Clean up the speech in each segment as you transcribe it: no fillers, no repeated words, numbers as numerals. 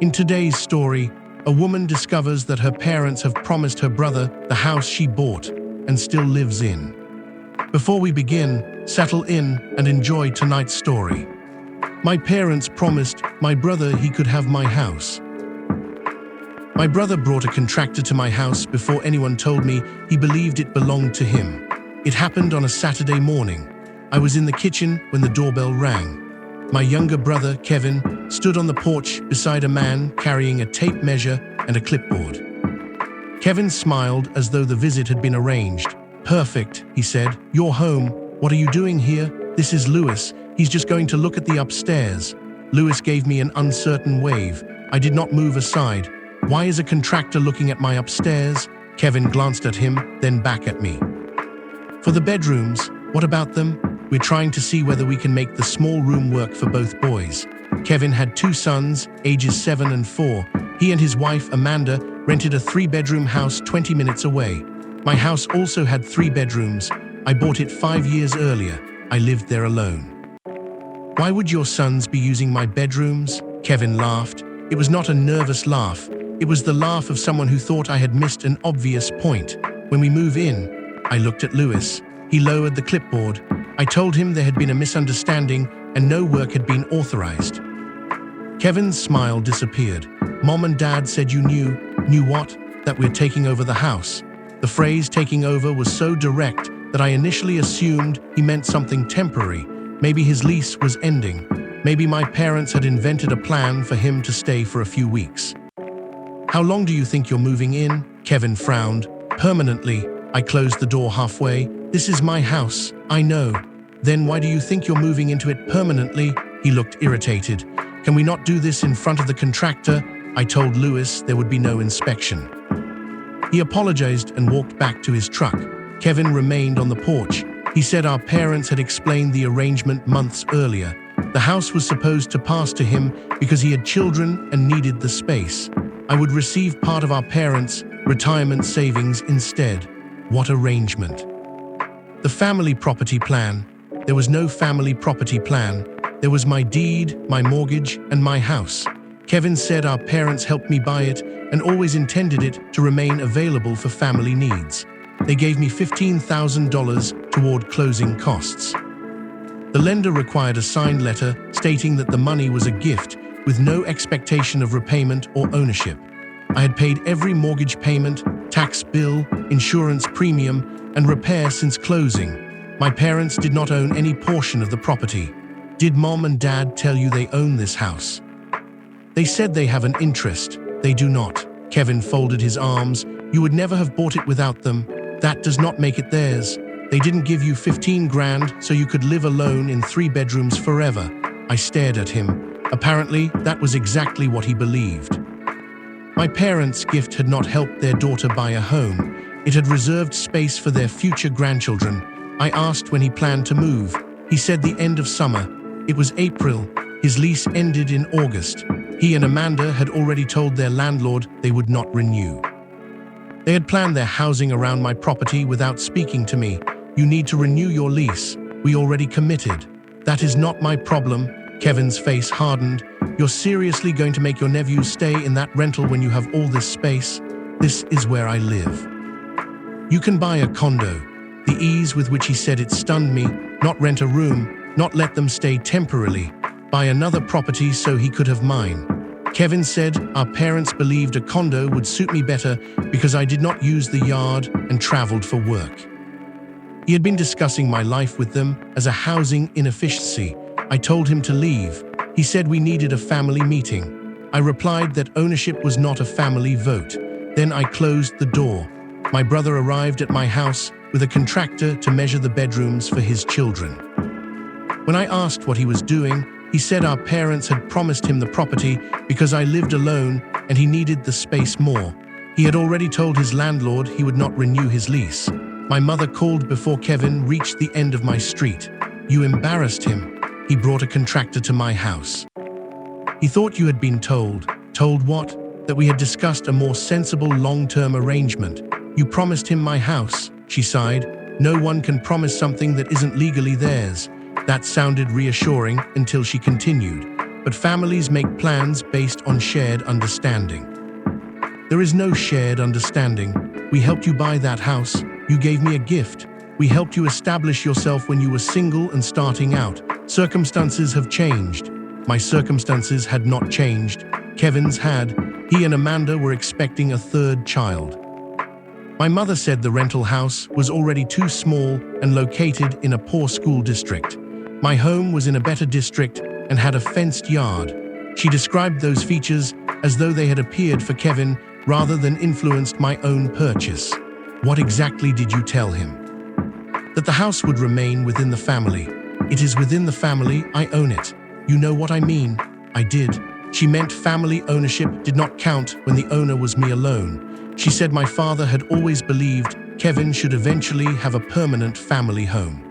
In today's story, a woman discovers that her parents have promised her brother the house she bought and still lives in. Before we begin, settle in and enjoy tonight's story. My parents promised my brother he could have my house. My brother brought a contractor to my house before anyone told me he believed it belonged to him. It happened on a Saturday morning. I was in the kitchen when the doorbell rang. My younger brother, Kevin, stood on the porch beside a man carrying a tape measure and a clipboard. Kevin smiled as though the visit had been arranged. "Perfect," he said. "You're home. What are you doing here? This is Lewis. He's just going to look at the upstairs." Lewis gave me an uncertain wave. I did not move aside. "Why is a contractor looking at my upstairs?" Kevin glanced at him, then back at me. "For the bedrooms. What about them? We're trying to see whether we can make the small room work for both boys." Kevin had 2 sons, ages 7 and 4. He and his wife, Amanda, rented a 3-bedroom house 20 minutes away. My house also had 3 bedrooms. I bought it 5 years earlier. I lived there alone. "Why would your sons be using my bedrooms?" Kevin laughed. It was not a nervous laugh. It was the laugh of someone who thought I had missed an obvious point. When we move in, I looked at Lewis. He lowered the clipboard. I told him there had been a misunderstanding and no work had been authorized. Kevin's smile disappeared. "Mom and Dad said you knew." "Knew what?" "That we're taking over the house." The phrase "taking over" was so direct that I initially assumed he meant something temporary. Maybe his lease was ending. Maybe my parents had invented a plan for him to stay for a few weeks. "How long do you think you're moving in?" Kevin frowned. "Permanently." I closed the door halfway. "This is my house, I know." "Then why do you think you're moving into it permanently?" He looked irritated. "Can we not do this in front of the contractor?" I told Lewis there would be no inspection. He apologized and walked back to his truck. Kevin remained on the porch. He said our parents had explained the arrangement months earlier. The house was supposed to pass to him because he had children and needed the space. I would receive part of our parents' retirement savings instead. What arrangement? The family property plan. There was no family property plan. There was my deed, my mortgage, and my house. Kevin said our parents helped me buy it and always intended it to remain available for family needs. They gave me $15,000 toward closing costs. The lender required a signed letter stating that the money was a gift with no expectation of repayment or ownership. I had paid every mortgage payment, tax bill, insurance premium, and repair since closing. My parents did not own any portion of the property. "Did Mom and Dad tell you they own this house?" "They said they have an interest. They do not." Kevin folded his arms. "You would never have bought it without them. That does not make it theirs. They didn't give you 15 grand so you could live alone in 3 bedrooms forever." I stared at him. Apparently, that was exactly what he believed. My parents' gift had not helped their daughter buy a home. It had reserved space for their future grandchildren. I asked when he planned to move. He said the end of summer. It was April. His lease ended in August. He and Amanda had already told their landlord they would not renew. They had planned their housing around my property without speaking to me. "You need to renew your lease. We already committed." "That is not my problem." Kevin's face hardened. "You're seriously going to make your nephews stay in that rental when you have all this space? This is where I live. You can buy a condo." The ease with which he said it stunned me. Not rent a room, not let them stay temporarily. Buy another property so he could have mine. Kevin said our parents believed a condo would suit me better because I did not use the yard and traveled for work. He had been discussing my life with them as a housing inefficiency. I told him to leave. He said we needed a family meeting. I replied that ownership was not a family vote. Then I closed the door. My brother arrived at my house with a contractor to measure the bedrooms for his children. When I asked what he was doing, he said our parents had promised him the property because I lived alone and he needed the space more. He had already told his landlord he would not renew his lease. My mother called before Kevin reached the end of my street. "You embarrassed him. He brought a contractor to my house." "He thought you had been told." "Told what?" "That we had discussed a more sensible long-term arrangement. You promised him my house." She sighed. "No one can promise something that isn't legally theirs." That sounded reassuring until she continued. but families make plans based on shared understanding. There is no shared understanding. We helped you buy that house. You gave me a gift. We helped you establish yourself when you were single and starting out. Circumstances have changed. My circumstances had not changed. Kevin's had. He and Amanda were expecting a third child. My mother said the rental house was already too small and located in a poor school district. My home was in a better district and had a fenced yard. She described those features as though they had appeared for Kevin rather than influenced my own purchase. What exactly did you tell him? That the house would remain within the family. It is within the family, I own it. You know what I mean? I did. She meant family ownership did not count when the owner was me alone. She said my father had always believed Kevin should eventually have a permanent family home.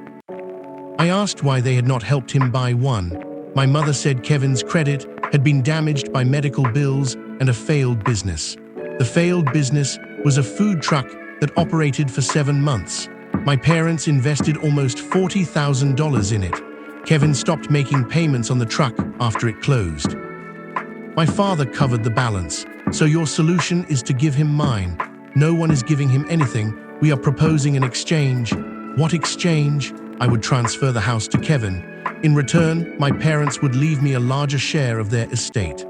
I asked why they had not helped him buy one. My mother said Kevin's credit had been damaged by medical bills and a failed business. The failed business was a food truck that operated for 7 months. My parents invested almost $40,000 in it. Kevin stopped making payments on the truck after it closed. My father covered the balance. So your solution is to give him mine. No one is giving him anything. We are proposing an exchange. What exchange? I would transfer the house to Kevin. In return, my parents would leave me a larger share of their estate.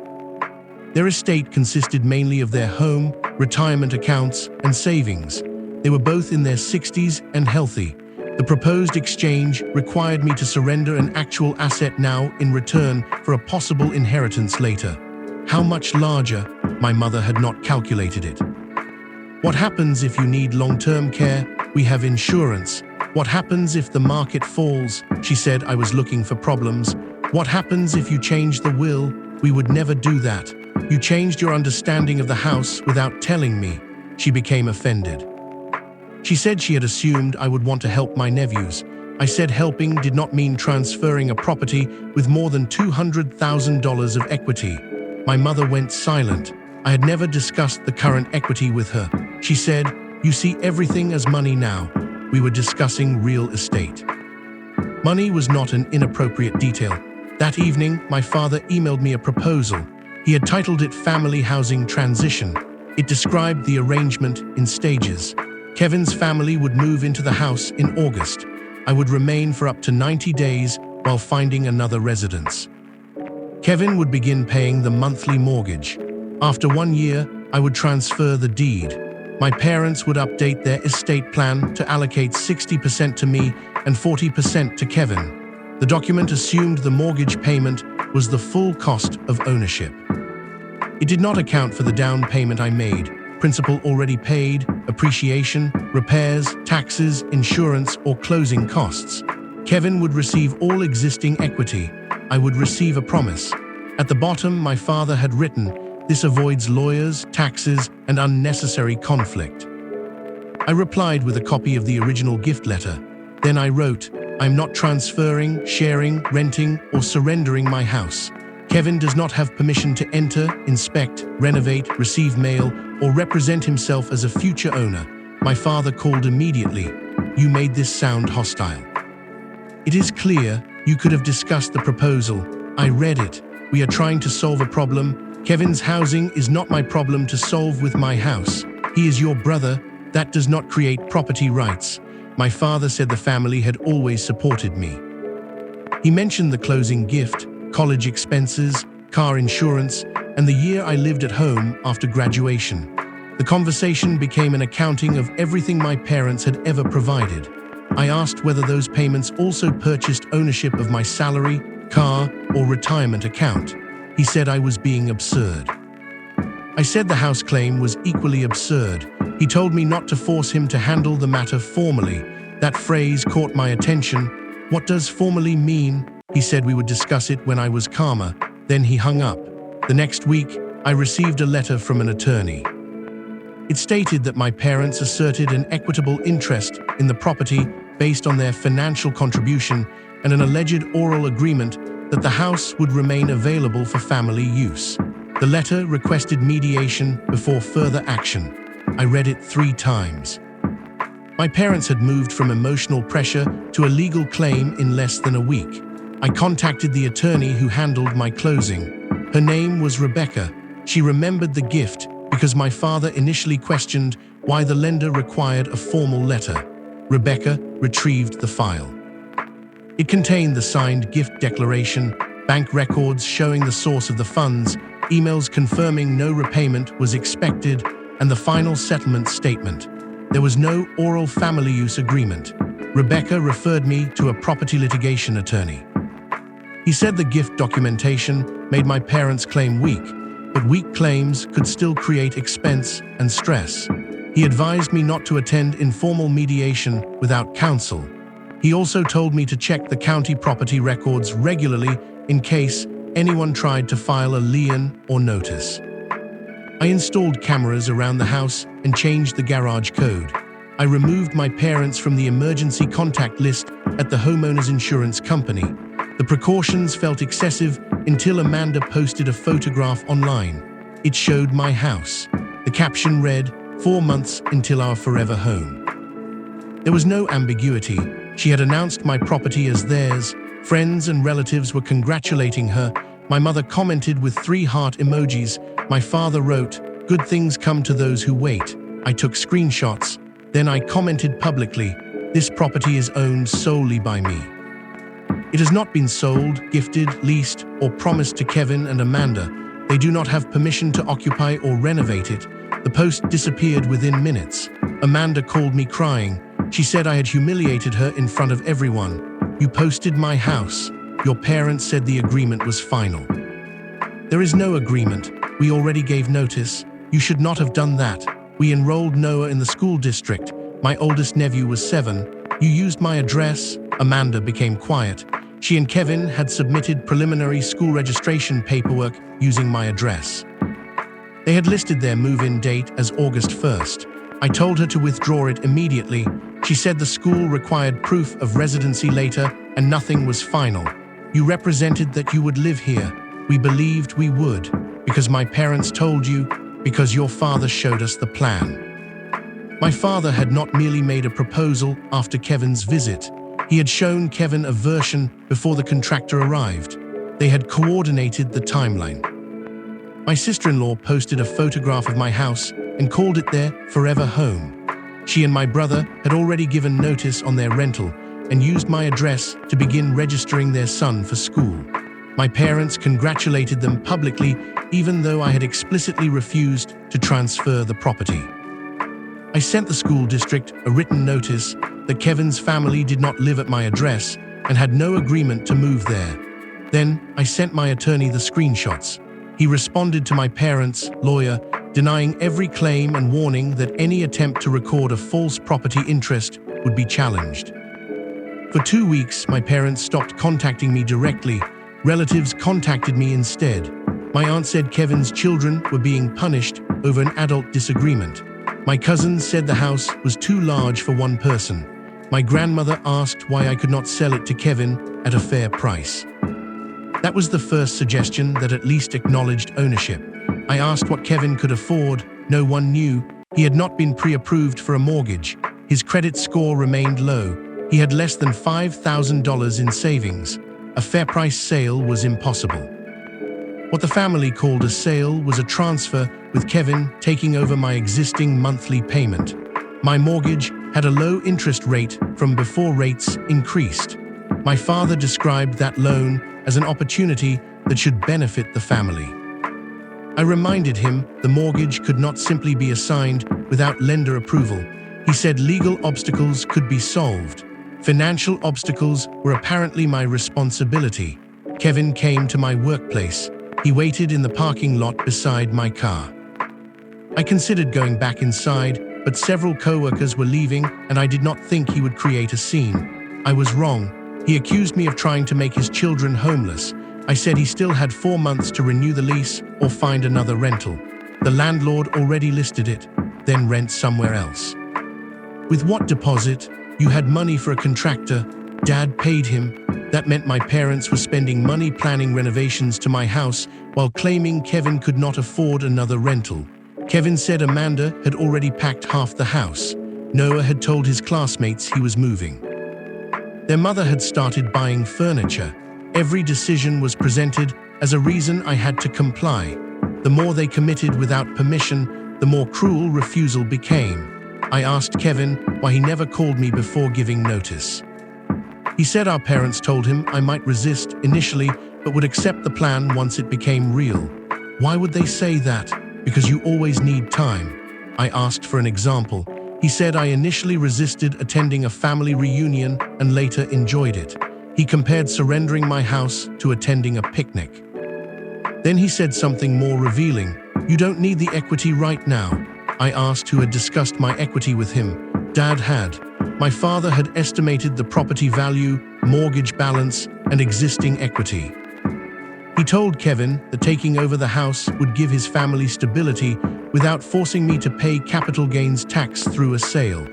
Their estate consisted mainly of their home, retirement accounts, and savings. They were both in their 60s and healthy. The proposed exchange required me to surrender an actual asset now in return for a possible inheritance later. How much larger? My mother had not calculated it. What happens if you need long-term care? We have insurance. What happens if the market falls? She said I was looking for problems. What happens if you change the will? We would never do that. You changed your understanding of the house without telling me. She became offended. She said she had assumed I would want to help my nephews. I said helping did not mean transferring a property with more than $200,000 of equity. My mother went silent. I had never discussed the current equity with her. She said, "You see everything as money now." We were discussing real estate. Money was not an inappropriate detail. That evening, my father emailed me a proposal. He had titled it Family Housing Transition. It described the arrangement in stages. Kevin's family would move into the house in August. I would remain for up to 90 days while finding another residence. Kevin would begin paying the monthly mortgage. After 1 year, I would transfer the deed. My parents would update their estate plan to allocate 60% to me and 40% to Kevin. The document assumed the mortgage payment was the full cost of ownership. It did not account for the down payment I made, principal already paid, appreciation, repairs, taxes, insurance, or closing costs. Kevin would receive all existing equity. I would receive a promise. At the bottom, my father had written, "This avoids lawyers, taxes, and unnecessary conflict." I replied with a copy of the original gift letter. Then I wrote, "I'm not transferring, sharing, renting, or surrendering my house. Kevin does not have permission to enter, inspect, renovate, receive mail, or represent himself as a future owner." My father called immediately. "You made this sound hostile. It is clear you could have discussed the proposal. I read it. We are trying to solve a problem. Kevin's housing is not my problem to solve with my house. He is your brother. That does not create property rights." My father said the family had always supported me. He mentioned the closing gift, college expenses, car insurance, and the year I lived at home after graduation. The conversation became an accounting of everything my parents had ever provided. I asked whether those payments also purchased ownership of my salary, car, or retirement account. He said I was being absurd. I said the house claim was equally absurd. He told me not to force him to handle the matter formally. That phrase caught my attention. What does formally mean? He said we would discuss it when I was calmer. Then he hung up. The next week, I received a letter from an attorney. It stated that my parents asserted an equitable interest in the property based on their financial contribution and an alleged oral agreement that the house would remain available for family use. The letter requested mediation before further action. I read it 3 times. My parents had moved from emotional pressure to a legal claim in less than a week. I contacted the attorney who handled my closing. Her name was Rebecca. She remembered the gift because my father initially questioned why the lender required a formal letter. Rebecca retrieved the file. It contained the signed gift declaration, bank records showing the source of the funds, emails confirming no repayment was expected, and the final settlement statement. There was no oral family use agreement. Rebecca referred me to a property litigation attorney. He said the gift documentation made my parents' claim weak, but weak claims could still create expense and stress. He advised me not to attend informal mediation without counsel. He also told me to check the county property records regularly in case anyone tried to file a lien or notice. I installed cameras around the house and changed the garage code. I removed my parents from the emergency contact list at the homeowner's insurance company. The precautions felt excessive until Amanda posted a photograph online. It showed my house. The caption read, "4 months until our forever home." There was no ambiguity. She had announced my property as theirs. Friends and relatives were congratulating her. My mother commented with 3 heart emojis. My father wrote, "Good things come to those who wait." I took screenshots. Then I commented publicly, "This property is owned solely by me." It has not been sold, gifted, leased, or promised to Kevin and Amanda. They do not have permission to occupy or renovate it. The post disappeared within minutes. Amanda called me crying. She said I had humiliated her in front of everyone. "You posted my house. Your parents said the agreement was final." There is no agreement. We already gave notice. You should not have done that. We enrolled Noah in the school district. My oldest nephew was 7. You used my address. Amanda became quiet. She and Kevin had submitted preliminary school registration paperwork using my address. They had listed their move-in date as August 1st. I told her to withdraw it immediately. She said the school required proof of residency later and nothing was final. "You represented that you would live here. We believed we would. Because my parents told you, because your father showed us the plan." My father had not merely made a proposal after Kevin's visit. He had shown Kevin a version before the contractor arrived. They had coordinated the timeline. My sister-in-law posted a photograph of my house and called it their forever home. She and my brother had already given notice on their rental and used my address to begin registering their son for school. My parents congratulated them publicly, even though I had explicitly refused to transfer the property. I sent the school district a written notice that Kevin's family did not live at my address and had no agreement to move there. Then I sent my attorney the screenshots. He responded to my parents' lawyer, denying every claim and warning that any attempt to record a false property interest would be challenged. For 2 weeks, my parents stopped contacting me directly. Relatives contacted me instead. My aunt said Kevin's children were being punished over an adult disagreement. My cousins said the house was too large for one person. My grandmother asked why I could not sell it to Kevin at a fair price. That was the first suggestion that at least acknowledged ownership. I asked what Kevin could afford. No one knew. He had not been pre-approved for a mortgage. His credit score remained low. He had less than $5,000 in savings. A fair price sale was impossible. What the family called a sale was a transfer, with Kevin taking over my existing monthly payment. My mortgage had a low interest rate from before rates increased. My father described that loan as an opportunity that should benefit the family. I reminded him the mortgage could not simply be assigned without lender approval. He said legal obstacles could be solved. Financial obstacles were apparently my responsibility. Kevin came to my workplace. He waited in the parking lot beside my car. I considered going back inside, but several co-workers were leaving and I did not think he would create a scene. I was wrong. He accused me of trying to make his children homeless. I said he still had 4 months to renew the lease or find another rental. The landlord already listed it, then rent somewhere else. With what deposit? You had money for a contractor. Dad paid him. That meant my parents were spending money planning renovations to my house while claiming Kevin could not afford another rental. Kevin said Amanda had already packed half the house. Noah had told his classmates he was moving. Their mother had started buying furniture. Every decision was presented as a reason I had to comply. The more they committed without permission, the more cruel refusal became. I asked Kevin why he never called me before giving notice. He said our parents told him I might resist initially, but would accept the plan once it became real. Why would they say that? Because you always need time. I asked for an example. He said I initially resisted attending a family reunion and later enjoyed it. He compared surrendering my house to attending a picnic. Then he said something more revealing. You don't need the equity right now. I asked who had discussed my equity with him. Dad had. My father had estimated the property value, mortgage balance, and existing equity. He told Kevin that taking over the house would give his family stability without forcing me to pay capital gains tax through a sale.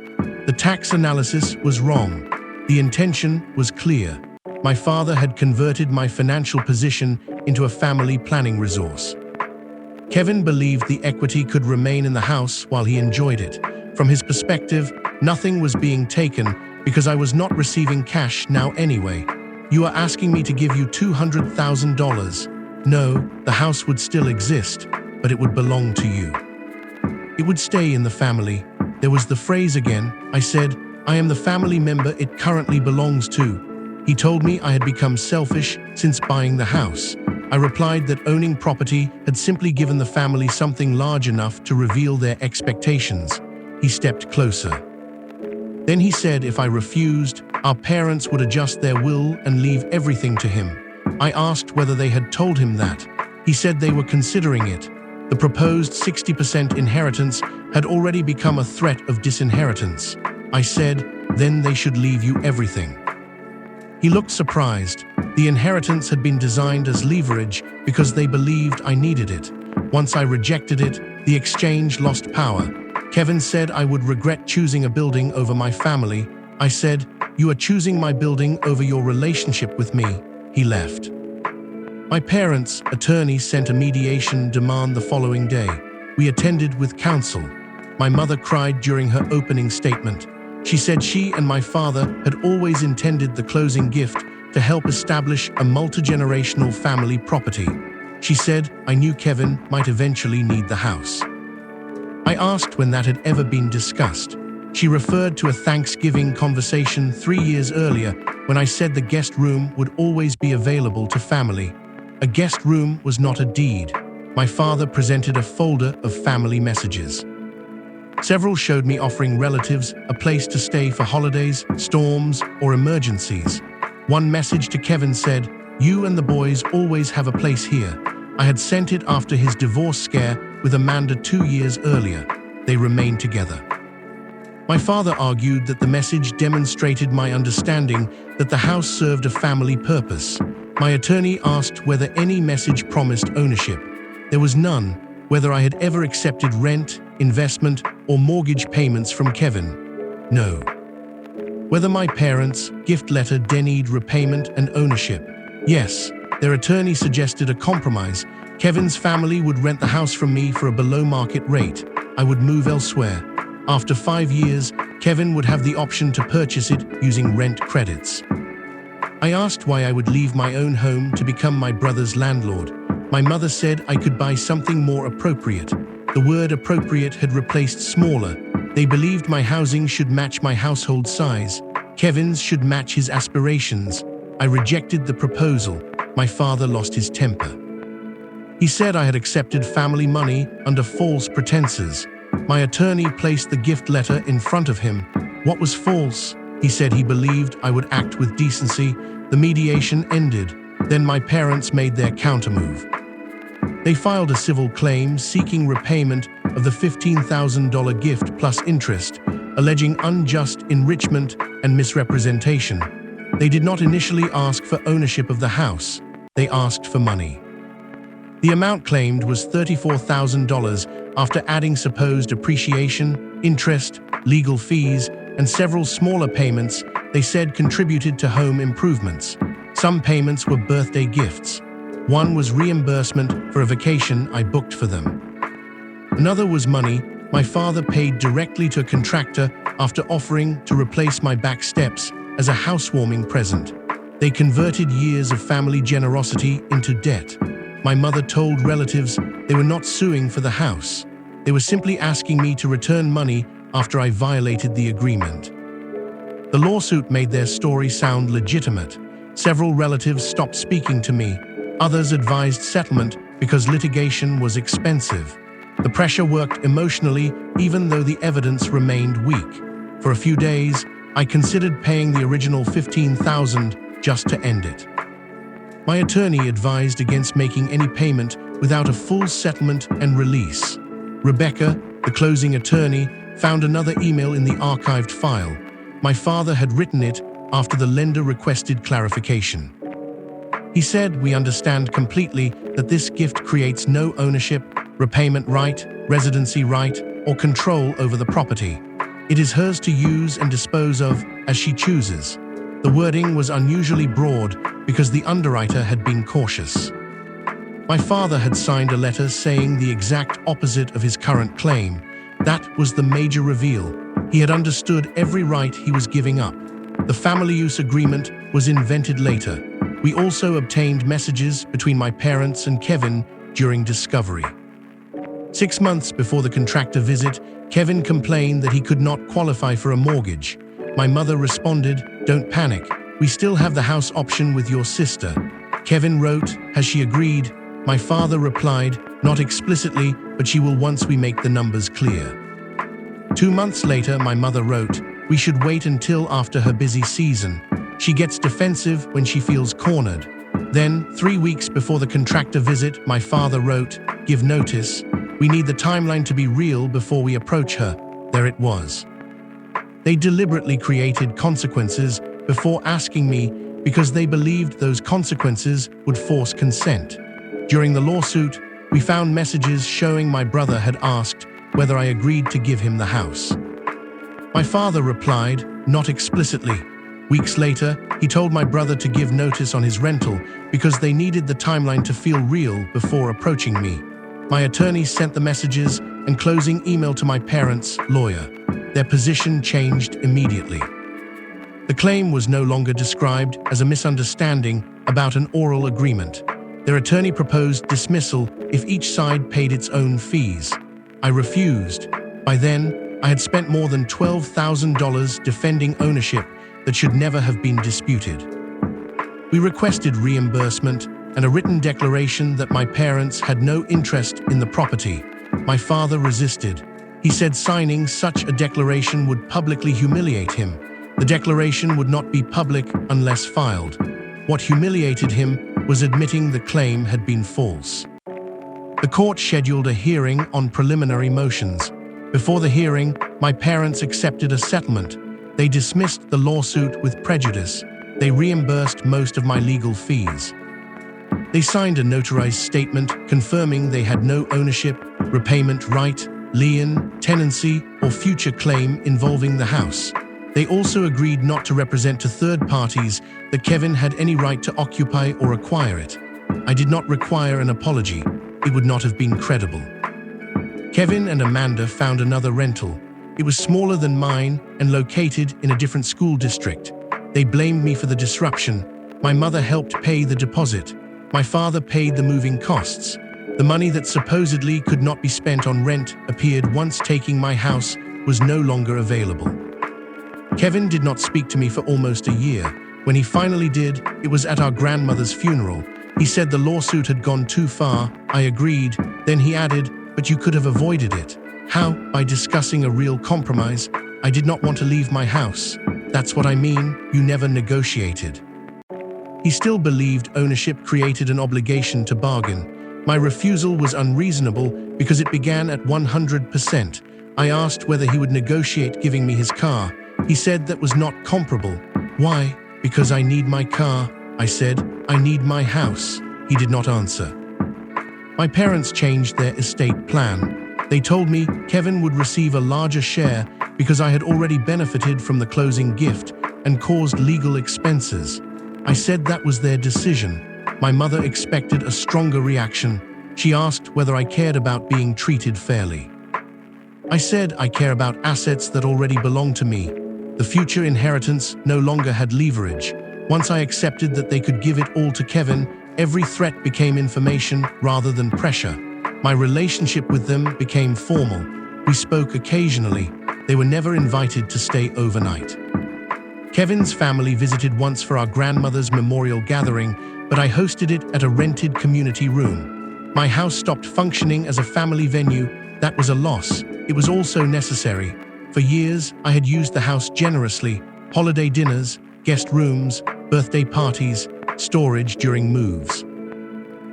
The tax analysis was wrong. The intention was clear. My father had converted my financial position into a family planning resource. Kevin believed the equity could remain in the house while he enjoyed it. From his perspective, nothing was being taken because I was not receiving cash now anyway. You are asking me to give you $200,000. No, the house would still exist, but it would belong to you. It would stay in the family. There was the phrase again. I said, I am the family member it currently belongs to. He told me I had become selfish since buying the house. I replied that owning property had simply given the family something large enough to reveal their expectations. He stepped closer. Then he said if I refused, our parents would adjust their will and leave everything to him. I asked whether they had told him that. He said they were considering it. The proposed 60% inheritance had already become a threat of disinheritance. I said, then they should leave you everything. He looked surprised. The inheritance had been designed as leverage because they believed I needed it. Once I rejected it, the exchange lost power. Kevin said I would regret choosing a building over my family. I said, you are choosing my building over your relationship with me. He left. My parents' attorney sent a mediation demand the following day. We attended with counsel. My mother cried during her opening statement. She said she and my father had always intended the closing gift to help establish a multi-generational family property. She said, I knew Kevin might eventually need the house. I asked when that had ever been discussed. She referred to a Thanksgiving conversation 3 years earlier when I said the guest room would always be available to family. A guest room was not a deed. My father presented a folder of family messages. Several showed me offering relatives a place to stay for holidays, storms, or emergencies. One message to Kevin said, you and the boys always have a place here. I had sent it after his divorce scare with Amanda 2 years earlier. They remained together. My father argued that the message demonstrated my understanding that the house served a family purpose. My attorney asked whether any message promised ownership. There was none, whether I had ever accepted rent, investment, or mortgage payments from Kevin. No. Whether my parents' gift letter denied repayment and ownership. Yes, their attorney suggested a compromise. Kevin's family would rent the house from me for a below-market rate. I would move elsewhere. After 5 years, Kevin would have the option to purchase it using rent credits. I asked why I would leave my own home to become my brother's landlord. My mother said I could buy something more appropriate. The word appropriate had replaced smaller. They believed my housing should match my household size. Kevin's should match his aspirations. I rejected the proposal. My father lost his temper. He said I had accepted family money under false pretenses. My attorney placed the gift letter in front of him. What was false? He said he believed I would act with decency. The mediation ended. Then my parents made their countermove. They filed a civil claim seeking repayment of the $15,000 gift plus interest, alleging unjust enrichment and misrepresentation. They did not initially ask for ownership of the house. They asked for money. The amount claimed was $34,000 after adding supposed appreciation, interest, legal fees, and several smaller payments they said contributed to home improvements. Some payments were birthday gifts. One was reimbursement for a vacation I booked for them. Another was money my father paid directly to a contractor after offering to replace my back steps as a housewarming present. They converted years of family generosity into debt. My mother told relatives they were not suing for the house. They were simply asking me to return money after I violated the agreement. The lawsuit made their story sound legitimate. Several relatives stopped speaking to me. Others advised settlement because litigation was expensive. The pressure worked emotionally, even though the evidence remained weak. For a few days, I considered paying the original $15,000 just to end it. My attorney advised against making any payment without a full settlement and release. Rebecca, the closing attorney, found another email in the archived file. My father had written it after the lender requested clarification. He said, "We understand completely that this gift creates no ownership, repayment right, residency right, or control over the property. It is hers to use and dispose of as she chooses." The wording was unusually broad because the underwriter had been cautious. My father had signed a letter saying the exact opposite of his current claim. That was the major reveal. He had understood every right he was giving up. The family use agreement was invented later. We also obtained messages between my parents and Kevin during discovery. 6 months before the contractor visit, Kevin complained that he could not qualify for a mortgage. My mother responded, "Don't panic. We still have the house option with your sister." Kevin wrote, "Has she agreed?" My father replied, "Not explicitly, but she will once we make the numbers clear." 2 months later, my mother wrote, "We should wait until after her busy season. She gets defensive when she feels cornered." Then, 3 weeks before the contractor visit, my father wrote, "Give notice. We need the timeline to be real before we approach her." There it was. They deliberately created consequences before asking me because they believed those consequences would force consent. During the lawsuit, we found messages showing my brother had asked whether I agreed to give him the house. My father replied, "Not explicitly." Weeks later, he told my brother to give notice on his rental because they needed the timeline to feel real before approaching me. My attorney sent the messages and closing email to my parents' lawyer. Their position changed immediately. The claim was no longer described as a misunderstanding about an oral agreement. Their attorney proposed dismissal if each side paid its own fees. I refused. By then, I had spent more than $12,000 defending ownership that should never have been disputed. We requested reimbursement and a written declaration that my parents had no interest in the property. My father resisted. He said signing such a declaration would publicly humiliate him. The declaration would not be public unless filed. What humiliated him was admitting the claim had been false. The court scheduled a hearing on preliminary motions. Before the hearing, my parents accepted a settlement. They dismissed the lawsuit with prejudice. They reimbursed most of my legal fees. They signed a notarized statement confirming they had no ownership, repayment right, lien, tenancy, or future claim involving the house. They also agreed not to represent to third parties that Kevin had any right to occupy or acquire it. I did not require an apology. It would not have been credible. Kevin and Amanda found another rental. It was smaller than mine and located in a different school district. They blamed me for the disruption. My mother helped pay the deposit. My father paid the moving costs. The money that supposedly could not be spent on rent appeared once taking my house was no longer available. Kevin did not speak to me for almost a year. When he finally did, it was at our grandmother's funeral. He said the lawsuit had gone too far. I agreed. Then he added, "But you could have avoided it." How? By discussing a real compromise. I did not want to leave my house. That's what I mean. You never negotiated. He still believed ownership created an obligation to bargain. My refusal was unreasonable because it began at 100%. I asked whether he would negotiate giving me his car. He said that was not comparable. Why? Because I need my car. I said, I need my house. He did not answer. My parents changed their estate plan. They told me Kevin would receive a larger share because I had already benefited from the closing gift and caused legal expenses. I said that was their decision. My mother expected a stronger reaction. She asked whether I cared about being treated fairly. I said I care about assets that already belong to me. The future inheritance no longer had leverage. Once I accepted that they could give it all to Kevin, every threat became information rather than pressure. My relationship with them became formal. We spoke occasionally. They were never invited to stay overnight. Kevin's family visited once for our grandmother's memorial gathering, but I hosted it at a rented community room. My house stopped functioning as a family venue. That was a loss. It was also necessary. For years, I had used the house generously: holiday dinners, guest rooms, birthday parties, storage during moves.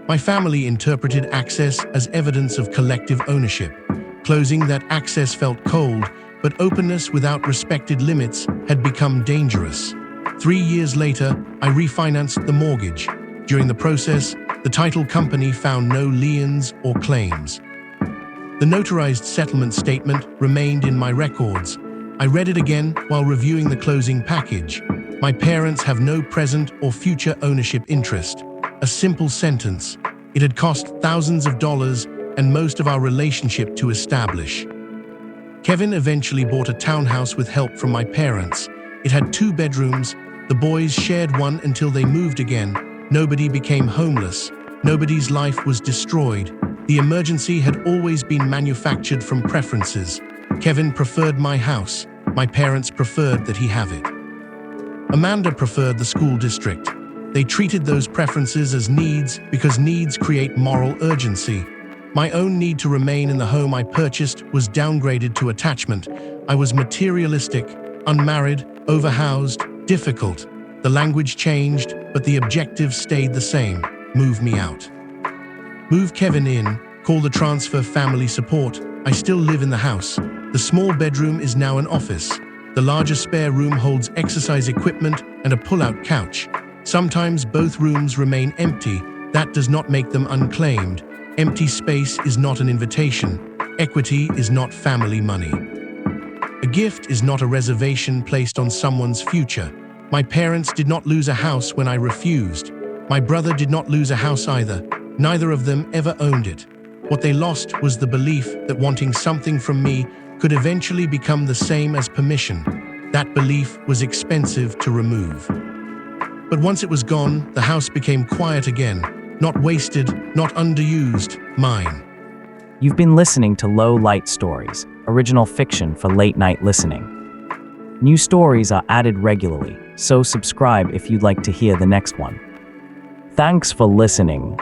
My family interpreted access as evidence of collective ownership. Closing that access felt cold, but openness without respected limits had become dangerous. 3 years later, I refinanced the mortgage. During the process, the title company found no liens or claims. The notarized settlement statement remained in my records. I read it again while reviewing the closing package. My parents have no present or future ownership interest. A simple sentence. It had cost thousands of dollars and most of our relationship to establish. Kevin eventually bought a townhouse with help from my parents. It had 2 bedrooms. The boys shared one until they moved again. Nobody became homeless. Nobody's life was destroyed. The emergency had always been manufactured from preferences. Kevin preferred my house. My parents preferred that he have it. Amanda preferred the school district. They treated those preferences as needs because needs create moral urgency. My own need to remain in the home I purchased was downgraded to attachment. I was materialistic, unmarried, overhoused, difficult. The language changed, but the objective stayed the same: move me out. Move Kevin in, call the transfer family support. I still live in the house. The small bedroom is now an office. The larger spare room holds exercise equipment and a pull-out couch. Sometimes both rooms remain empty. That does not make them unclaimed. Empty space is not an invitation. Equity is not family money. A gift is not a reservation placed on someone's future. My parents did not lose a house when I refused. My brother did not lose a house either. Neither of them ever owned it. What they lost was the belief that wanting something from me could eventually become the same as permission. That belief was expensive to remove. But once it was gone, the house became quiet again. Not wasted, not underused, mine. You've been listening to Low Light Stories, original fiction for late-night listening. New stories are added regularly, so subscribe if you'd like to hear the next one. Thanks for listening.